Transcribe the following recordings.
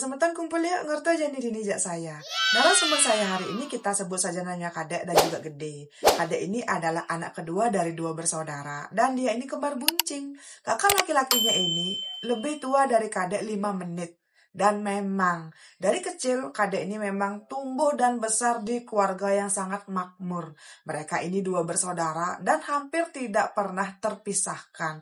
semeton kumpul ya ngerti aja nih dini jak saya. Narasumber saya hari ini kita sebut saja namanya Kadek dan juga Gede. Kadek ini adalah anak kedua dari 2 bersaudara dan dia ini kembar buncing. Kakak laki-lakinya ini lebih tua dari Kadek 5 menit. Dan memang dari kecil Kadek ini memang tumbuh dan besar di keluarga yang sangat makmur. Mereka ini 2 bersaudara dan hampir tidak pernah terpisahkan.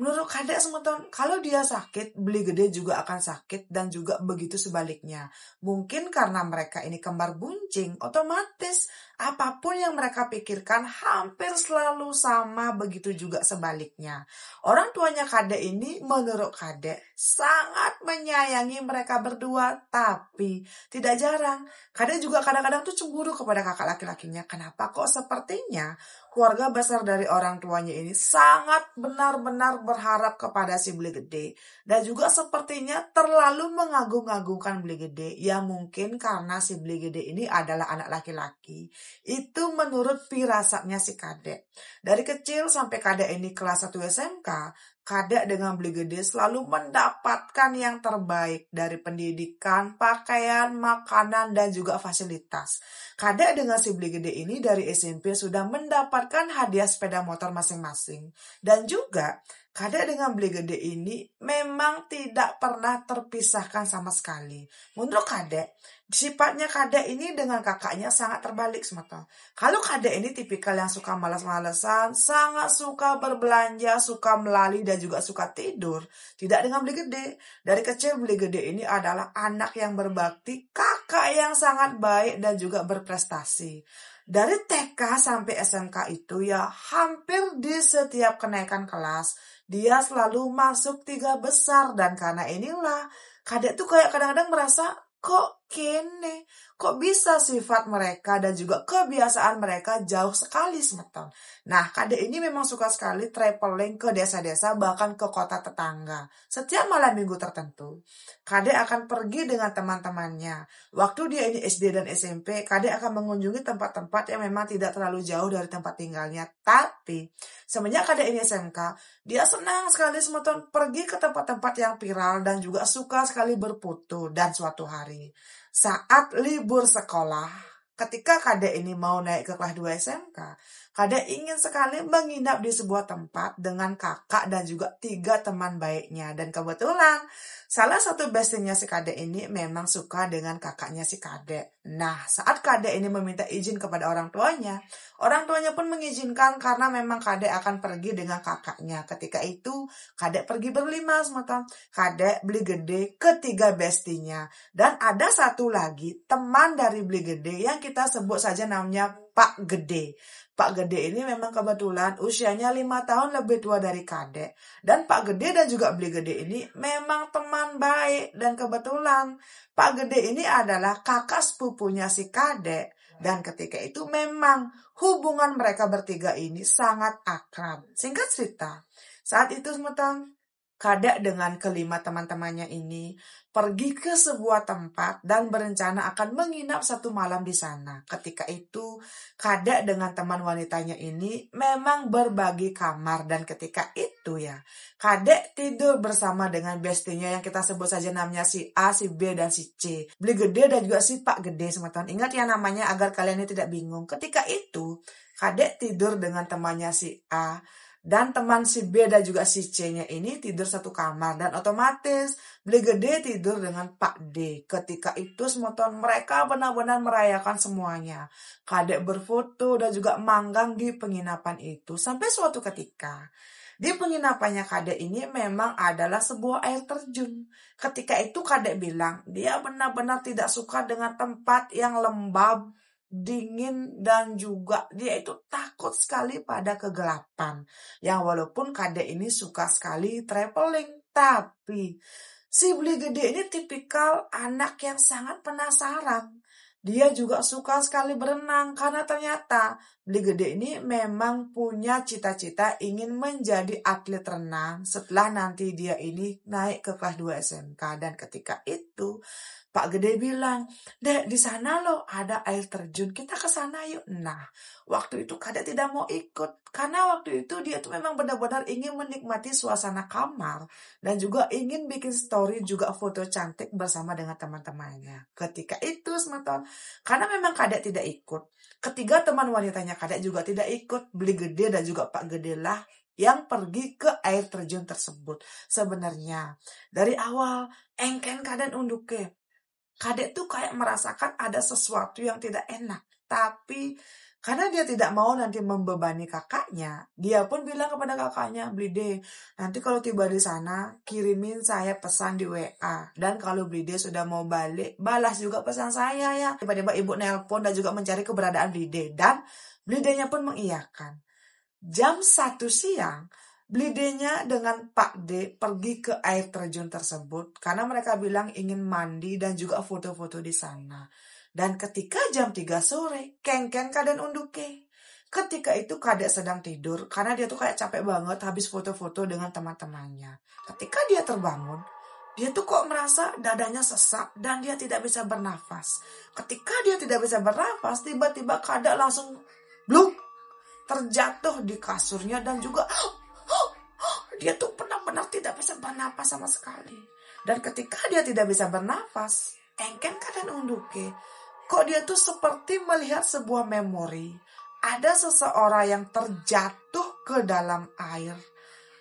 Menurut Kadek semeton, kalau dia sakit, beli gede juga akan sakit dan juga begitu sebaliknya. Mungkin karena mereka ini kembar buncing, otomatis apapun yang mereka pikirkan hampir selalu sama, begitu juga sebaliknya. Orang tuanya Kadek ini menurut Kadek sangat menyayangi mereka berdua, tapi tidak jarang Kadek juga kadang-kadang tuh cemburu kepada kakak laki-lakinya. Kenapa kok sepertinya keluarga besar dari orang tuanya ini sangat benar-benar berharap kepada si Beli Gede. Dan juga sepertinya terlalu mengagung-agungkan Beli Gede. Ya mungkin karena si Beli Gede ini adalah anak laki-laki. Itu menurut firasatnya si Kadek. Dari kecil sampai Kadek ini kelas 1 SMK, Kadek dengan Beli Gede selalu mendapatkan yang terbaik dari pendidikan, pakaian, makanan, dan juga fasilitas. Kadek dengan si Beli Gede ini dari SMP sudah mendapatkan hadiah sepeda motor masing-masing. Dan juga Kadek dengan Beli Gede ini memang tidak pernah terpisahkan sama sekali. Menurut Kadek, sifatnya Kadek ini dengan kakaknya sangat terbalik semeton. Kalau Kadek ini tipikal yang suka malas-malesan, sangat suka berbelanja, suka melali dan juga suka tidur. Tidak dengan Beli Gede. Dari kecil Beli Gede ini adalah anak yang berbakti, kakak yang sangat baik dan juga berprestasi. Dari TK sampai SMK itu ya hampir di setiap kenaikan kelas dia selalu masuk 3 besar. Dan karena inilah Kadek tuh kayak kadang-kadang merasa kok kene, kok bisa sifat mereka dan juga kebiasaan mereka jauh sekali semeton. Nah, Kadek ini memang suka sekali traveling ke desa-desa bahkan ke kota tetangga. Setiap malam minggu tertentu, Kadek akan pergi dengan teman-temannya. Waktu dia ini SD dan SMP, Kadek akan mengunjungi tempat-tempat yang memang tidak terlalu jauh dari tempat tinggalnya. Tapi, semenjak Kadek ini SMK, dia senang sekali semeton pergi ke tempat-tempat yang viral dan juga suka sekali berfoto. Dan suatu hari, saat libur sekolah, ketika Kadek ini mau naik ke kelas 2 SMK, Kadek ingin sekali menginap di sebuah tempat dengan kakak dan juga 3 teman baiknya. Dan kebetulan salah satu bestinya si Kadek ini memang suka dengan kakaknya si Kadek. Nah, saat Kadek ini meminta izin kepada orang tuanya pun mengizinkan karena memang Kadek akan pergi dengan kakaknya. Ketika itu, Kadek pergi berlima semeton. Kadek, Beli Gede, ketiga bestinya. Dan ada satu lagi teman dari Beli Gede yang kita sebut saja namanya Pak Gede. Pak Gede ini memang kebetulan usianya 5 tahun lebih tua dari Kadek. Dan Pak Gede dan juga Beli Gede ini memang teman baik. Dan kebetulan Pak Gede ini adalah kakak sepupunya si Kadek. Dan ketika itu memang hubungan mereka bertiga ini sangat akrab. Singkat cerita, saat itu semeton, Kadek dengan kelima teman-temannya ini pergi ke sebuah tempat dan berencana akan menginap 1 malam di sana. Ketika itu, Kadek dengan teman wanitanya ini memang berbagi kamar. Dan ketika itu ya, Kadek tidur bersama dengan bestinya yang kita sebut saja namanya si A, si B, dan si C. Beli Gede dan juga si Pak Gede semeton. Ingat ya namanya agar kalian ini tidak bingung. Ketika itu, Kadek tidur dengan temannya si A. Dan teman si B dan juga si C-nya ini tidur satu kamar. Dan otomatis Beli Gede tidur dengan Pak D. Ketika itu semeton mereka benar-benar merayakan semuanya. Kadek berfoto dan juga manggang di penginapan itu. Sampai suatu ketika, di penginapannya Kadek ini memang adalah sebuah air terjun. Ketika itu Kadek bilang dia benar-benar tidak suka dengan tempat yang lembab, dingin, dan juga dia itu takut sekali pada kegelapan. Yang walaupun Kadek ini suka sekali traveling, tapi si Beli Gede ini tipikal anak yang sangat penasaran. Dia juga suka sekali berenang karena ternyata Beli Gede ini memang punya cita-cita ingin menjadi atlet renang setelah nanti dia ini naik ke kelas 2 SMK. Dan ketika itu Pak Gede bilang, "Dek, di sana loh ada air terjun, kita ke sana yuk." Nah, waktu itu Kadek tidak mau ikut, karena waktu itu dia tuh memang benar-benar ingin menikmati suasana kamar, dan juga ingin bikin story juga foto cantik bersama dengan teman-temannya. Ketika itu, semeton, karena memang Kadek tidak ikut, ketiga teman wanitanya Kadek juga tidak ikut, Beli Gede dan juga Pak Gede lah yang pergi ke air terjun tersebut. Sebenarnya, dari awal, engken Kadek unduke. Kadek tuh kayak merasakan ada sesuatu yang tidak enak. Tapi karena dia tidak mau nanti membebani kakaknya, dia pun bilang kepada kakaknya, "Blide, nanti kalau tiba di sana, kirimin saya pesan di WA. Dan kalau Blide sudah mau balik, balas juga pesan saya ya." Tiba-tiba ibu nelpon dan juga mencari keberadaan Blide. Dan Blidenya pun mengiyakan. Jam 1 siang, Blidenya dengan Pak D pergi ke air terjun tersebut karena mereka bilang ingin mandi dan juga foto-foto di sana. Dan ketika jam 3 sore, Kengken Kaden unduke. Ketika itu Kadek sedang tidur karena dia tuh kayak capek banget habis foto-foto dengan teman-temannya. Ketika dia terbangun, dia tuh kok merasa dadanya sesak dan dia tidak bisa bernafas. Ketika dia tidak bisa bernafas, tiba-tiba Kadek langsung bluk terjatuh di kasurnya dan juga dia tuh benar-benar tidak bisa bernafas sama sekali. Dan ketika dia tidak bisa bernafas, Engken Kaden unduke. Kok dia tuh seperti melihat sebuah memori. Ada seseorang yang terjatuh ke dalam air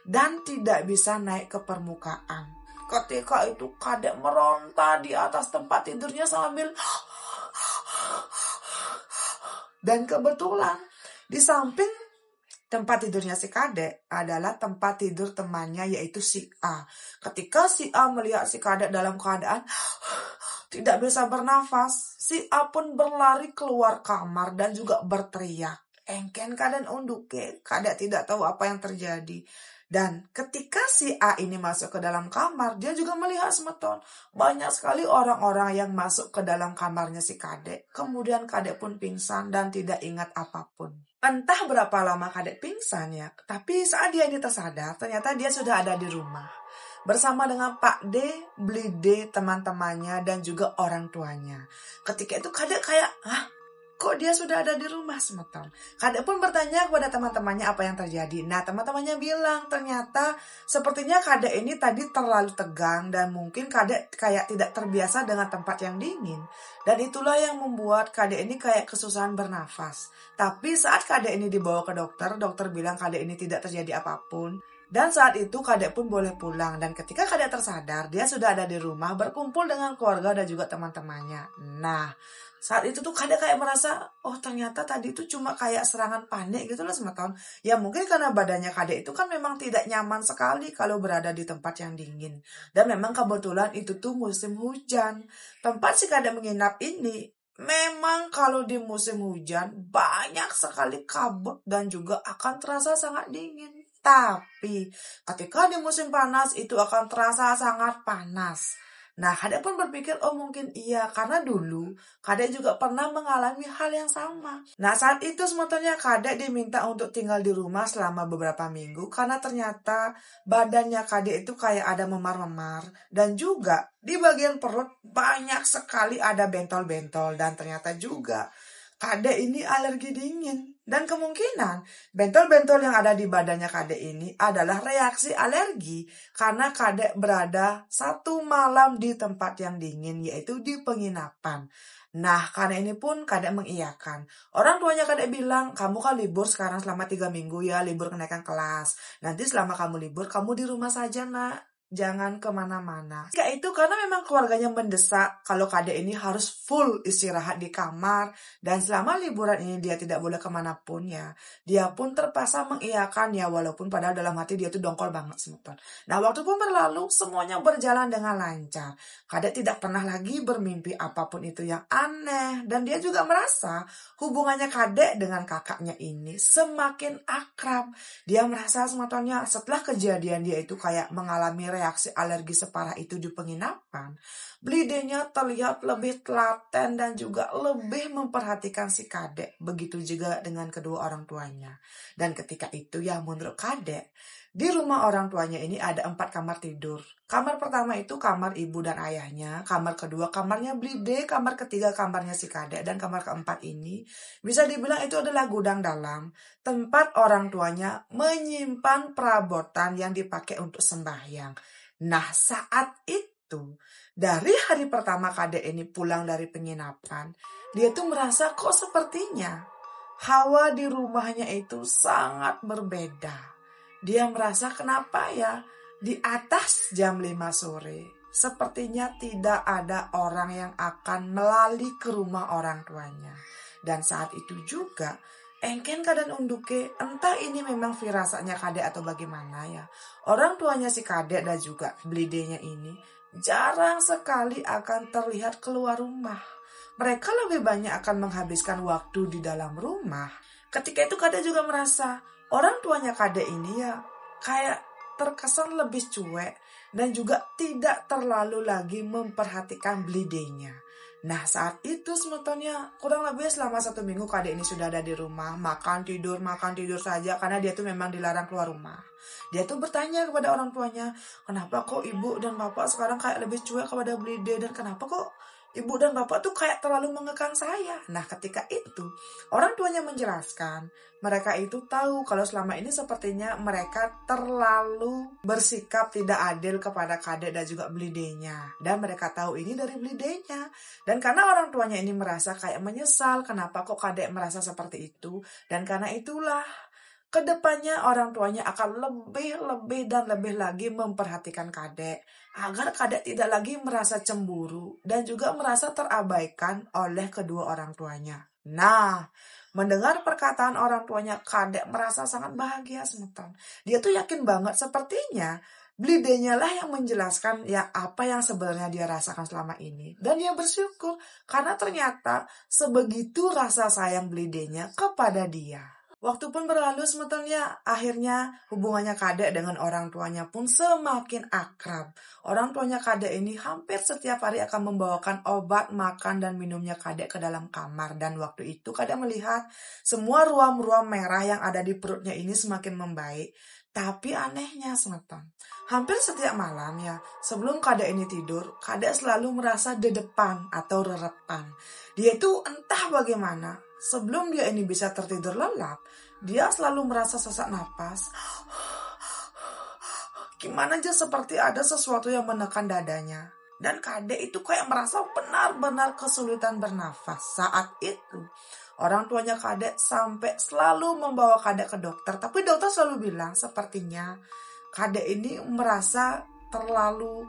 dan tidak bisa naik ke permukaan. Ketika itu Kadek meronta di atas tempat tidurnya sambil dan kebetulan di samping tempat tidurnya si Kadek adalah tempat tidur temannya yaitu si A. Ketika si A melihat si Kadek dalam keadaan tidak bisa bernafas, si A pun berlari keluar kamar dan juga berteriak. Engken Kaden unduke, Kadek tidak tahu apa yang terjadi. Dan ketika si A ini masuk ke dalam kamar, dia juga melihat semeton. Banyak sekali orang-orang yang masuk ke dalam kamarnya si Kadek. Kemudian Kadek pun pingsan dan tidak ingat apapun. Entah berapa lama Kadek pingsan ya, tapi saat dia ini tersadar, ternyata dia sudah ada di rumah. Bersama dengan Pak D, Beli D, teman-temannya, dan juga orang tuanya. Ketika itu Kadek kayak, kok dia sudah ada di rumah semeton? Kadek pun bertanya kepada teman-temannya apa yang terjadi. Nah, teman-temannya bilang ternyata sepertinya Kadek ini tadi terlalu tegang dan mungkin Kadek kayak tidak terbiasa dengan tempat yang dingin. Dan itulah yang membuat Kadek ini kayak kesusahan bernafas. Tapi saat Kadek ini dibawa ke dokter, dokter bilang Kadek ini tidak terjadi apapun. Dan saat itu Kadek pun boleh pulang. Dan ketika Kadek tersadar, dia sudah ada di rumah berkumpul dengan keluarga dan juga teman-temannya. Nah, saat itu tuh Kadek kayak merasa, oh ternyata tadi itu cuma kayak serangan panik gitu loh semeton. Ya mungkin karena badannya Kadek itu kan memang tidak nyaman sekali kalau berada di tempat yang dingin. Dan memang kebetulan itu tuh musim hujan. Tempat si Kadek menginap ini, memang kalau di musim hujan banyak sekali kabut dan juga akan terasa sangat dingin. Tapi ketika di musim panas itu akan terasa sangat panas. Nah, Kadek pun berpikir, oh mungkin iya, karena dulu Kadek juga pernah mengalami hal yang sama. Nah, saat itu sebetulnya Kadek diminta untuk tinggal di rumah selama beberapa minggu, karena ternyata badannya Kadek itu kayak ada memar-memar. Dan juga di bagian perut banyak sekali ada bentol-bentol. Dan ternyata juga Kadek ini alergi dingin. Dan kemungkinan bentol-bentol yang ada di badannya Kadek ini adalah reaksi alergi karena Kadek berada 1 malam di tempat yang dingin, yaitu di penginapan. Nah, karena ini pun Kadek mengiyakan. Orang tuanya Kadek bilang, kamu kan libur sekarang selama 3 minggu ya, libur kenaikan kelas. Nanti selama kamu libur, kamu di rumah saja nak. Jangan kemana-mana. Ketika itu karena memang keluarganya mendesak kalau Kadek ini harus full istirahat di kamar. Dan selama liburan ini dia tidak boleh kemanapun ya. Dia pun terpaksa mengiyakan ya walaupun padahal dalam hati dia tuh dongkol banget semeton. Nah waktu pun berlalu semuanya berjalan dengan lancar. Kadek tidak pernah lagi bermimpi apapun itu yang aneh. Dan dia juga merasa hubungannya Kadek dengan kakaknya ini semakin akrab. Dia merasa semetonnya setelah kejadian dia itu kayak mengalami reaksi alergi separah itu di penginapan, Blidenya terlihat lebih telaten dan juga lebih memperhatikan si Kadek. Begitu juga dengan kedua orang tuanya. Dan ketika itu ya menurut Kadek, Di rumah orang tuanya ini ada 4 kamar tidur. Kamar pertama itu kamar ibu dan ayahnya, kamar kedua kamarnya Blide, kamar ketiga kamarnya si Kadek, dan kamar keempat ini bisa dibilang itu adalah gudang dalam, tempat orang tuanya menyimpan perabotan yang dipakai untuk sembahyang. Nah, saat itu, dari hari pertama Kadek ini pulang dari penginapan, dia tuh merasa kok sepertinya hawa di rumahnya itu sangat berbeda. Dia merasa kenapa ya di atas jam 5 sore sepertinya tidak ada orang yang akan melalui ke rumah orang tuanya. Dan saat itu juga Engken dan Unduke, entah ini memang firasatnya Kadek atau bagaimana ya. Orang tuanya si Kadek dan juga Blidenya ini jarang sekali akan terlihat keluar rumah. Mereka lebih banyak akan menghabiskan waktu di dalam rumah. Ketika itu Kadek juga merasa orang tuanya Kadek ini ya kayak terkesan lebih cuek dan juga tidak terlalu lagi memperhatikan Blidenya. Nah, saat itu sebetulnya kurang lebih selama 1 minggu Kadek ini sudah ada di rumah, makan tidur saja karena dia tuh memang dilarang keluar rumah. Dia tuh bertanya kepada orang tuanya, kenapa kok ibu dan bapak sekarang kayak lebih cuek kepada Blide, dan kenapa kok ibu dan bapak tuh kayak terlalu mengekang saya. Nah, ketika itu orang tuanya menjelaskan, mereka itu tahu kalau selama ini sepertinya mereka terlalu bersikap tidak adil kepada Kadek dan juga Blidenya. Dan mereka tahu ini dari Blidenya. Dan karena orang tuanya ini merasa kayak menyesal kenapa kok Kadek merasa seperti itu. Dan karena itulah kedepannya orang tuanya akan lebih dan lebih lagi memperhatikan Kadek, agar Kadek tidak lagi merasa cemburu dan juga merasa terabaikan oleh kedua orang tuanya. Nah, mendengar perkataan orang tuanya, Kadek merasa sangat bahagia semeton. Dia tuh yakin banget sepertinya Blidenya lah yang menjelaskan ya apa yang sebenarnya dia rasakan selama ini. Dan dia bersyukur karena ternyata sebegitu rasa sayang Blidenya kepada dia. Waktu pun berlalu sebetulnya akhirnya hubungannya Kadek dengan orang tuanya pun semakin akrab. Orang tuanya Kadek ini hampir setiap hari akan membawakan obat, makan, dan minumnya Kadek ke dalam kamar. Dan waktu itu Kadek melihat semua ruam-ruam merah yang ada di perutnya ini semakin membaik. Tapi anehnya semeton, hampir setiap malam ya, sebelum Kadek ini tidur, Kadek selalu merasa dedepan atau rerepan. Dia itu entah bagaimana, sebelum dia ini bisa tertidur lelap, dia selalu merasa sesak napas. Gimana aja seperti ada sesuatu yang menekan dadanya. Dan Kadek itu kayak merasa benar-benar kesulitan bernafas. Saat itu, orang tuanya Kadek sampai selalu membawa Kadek ke dokter. Tapi dokter selalu bilang sepertinya Kadek ini merasa terlalu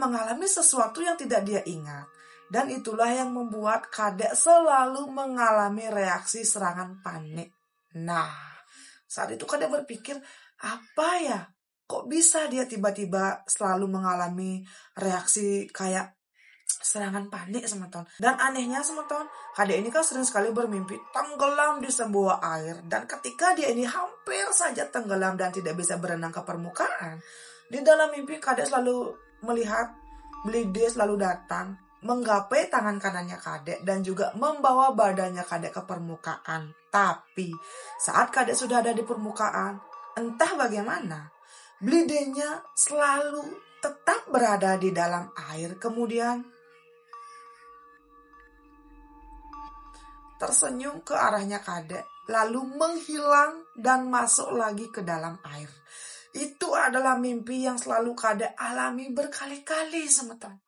mengalami sesuatu yang tidak dia ingat. Dan itulah yang membuat Kadek selalu mengalami reaksi serangan panik. Nah, saat itu Kadek berpikir, apa ya? Kok bisa dia tiba-tiba selalu mengalami reaksi kayak serangan panik semeton. Dan anehnya semeton, Kadek ini kan sering sekali bermimpi tenggelam di sebuah air. Dan ketika dia ini hampir saja tenggelam dan tidak bisa berenang ke permukaan, di dalam mimpi Kadek selalu melihat Blide selalu datang, menggapai tangan kanannya Kadek dan juga membawa badannya Kadek ke permukaan. Tapi saat Kadek sudah ada di permukaan, entah bagaimana, Blidenya selalu tetap berada di dalam air, kemudian tersenyum ke arahnya Kadek, lalu menghilang dan masuk lagi ke dalam air. Itu adalah mimpi yang selalu Kadek alami berkali-kali semeton.